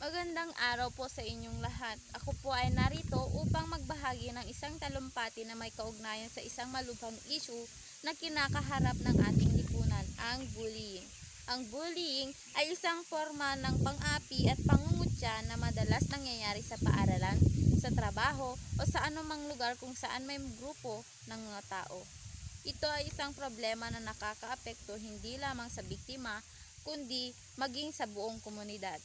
Magandang araw po sa inyong lahat. Ako po ay narito upang magbahagi ng isang talumpati na may kaugnayan sa isang malubhang issue na kinakaharap ng ating lipunan, ang bullying. Ang bullying ay isang forma ng pang-api at pangungutya na madalas nangyayari sa paaralan, sa trabaho o sa anumang lugar kung saan may grupo ng mga tao. Ito ay isang problema na nakakaapekto hindi lamang sa biktima, kundi maging sa buong komunidad.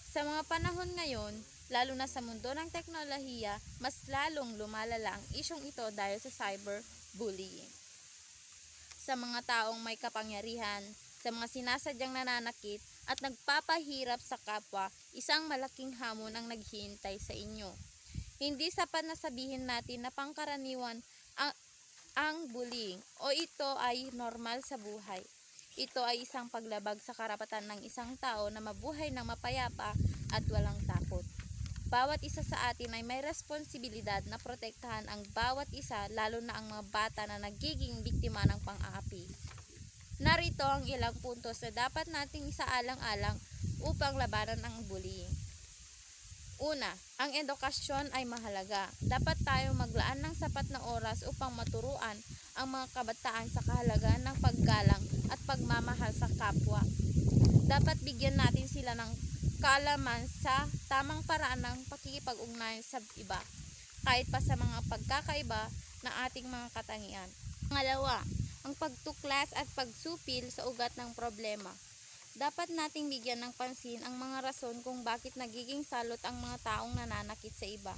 Sa mga panahon ngayon, lalo na sa mundo ng teknolohiya, mas lalong lumalala ang isyong ito dahil sa cyberbullying. Sa mga taong may kapangyarihan, sa mga sinasadyang nananakit at nagpapahirap sa kapwa, isang malaking hamon ang naghihintay sa inyo. Hindi sapat na sabihin natin na pangkaraniwan ang bullying o ito ay normal sa buhay. Ito ay isang paglabag sa karapatan ng isang tao na mabuhay ng mapayapa at walang takot. Bawat isa sa atin ay may responsibilidad na protektahan ang bawat isa, lalo na ang mga bata na nagiging biktima ng pang-aapi. Narito ang ilang puntos na dapat nating isaalang-alang upang labanan ang bullying. Una, ang edukasyon ay mahalaga. Dapat tayong maglaan ng sapat na oras upang maturuan ang mga kabataan sa kahalagahan ng paggalang at pagmamahal sa kapwa. Dapat bigyan natin sila ng kaalaman sa tamang paraan ng pakikipag-ugnayan sa iba, kahit pa sa mga pagkakaiba ng ating mga katangian. Pangalawa, ang pagtuklas at pagsupil sa ugat ng problema. Dapat nating bigyan ng pansin ang mga rason kung bakit nagiging salot ang mga taong nananakit sa iba.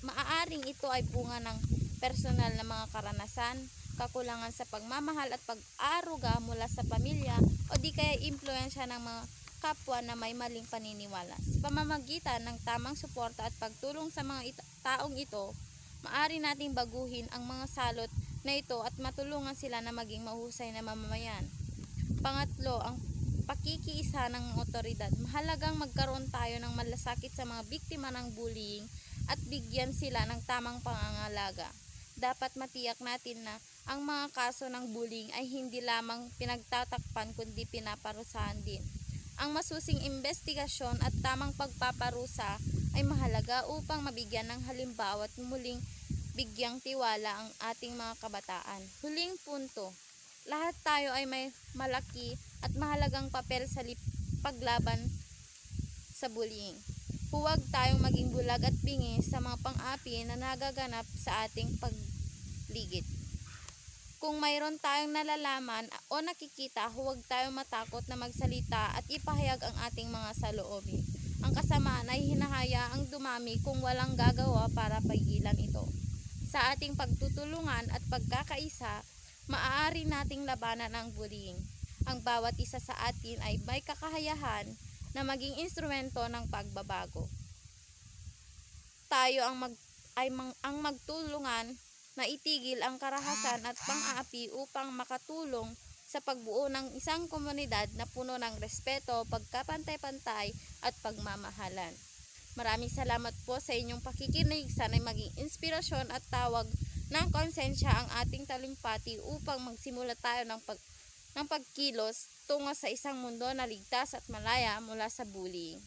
Maaaring ito ay bunga ng personal na mga karanasan, kakulangan sa pagmamahal at pag-aaruga mula sa pamilya, o di kaya impluwensya ng mga kapwa na may maling paniniwala. Sa pamamagitan ng tamang suporta at pagtulong sa mga taong ito, maaari nating baguhin ang mga salot na ito at matulungan sila na maging mahusay na mamamayan. Pangatlo, ang pakikiisa ng otoridad. Mahalagang magkaroon tayo ng malasakit sa mga biktima ng bullying at bigyan sila ng tamang pangangalaga. Dapat matiyak natin na ang mga kaso ng bullying ay hindi lamang pinagtatakpan kundi pinaparusahan din. Ang masusing investigasyon at tamang pagpaparusa ay mahalaga upang mabigyan ng halimbawa at muling bigyang tiwala ang ating mga kabataan. Huling punto, lahat tayo ay may malaki at mahalagang papel sa paglaban sa bullying. Huwag tayong maging bulag at bingi sa mga pang-api na nagaganap sa ating paligid. Kung mayroon tayong nalalaman o nakikita, huwag tayong matakot na magsalita at ipahayag ang ating mga saloobin. Ang kasamaan ay hinahayaang dumami kung walang gagawa para pigilan ito. Sa ating pagtutulungan at pagkakaisa, maaari nating labanan ang bullying. Ang bawat isa sa atin ay may kakayahan na maging instrumento ng pagbabago. Tayo ang magtulungan na itigil ang karahasan at pang-aapi upang makatulong sa pagbuo ng isang komunidad na puno ng respeto, pagkapantay-pantay at pagmamahalan. Maraming salamat po sa inyong pakikinig. Sana'y maging inspirasyon at tawag ng konsensya ang ating talumpati upang magsimula tayo ng pagkilos tungo sa isang mundo na ligtas at malaya mula sa bullying.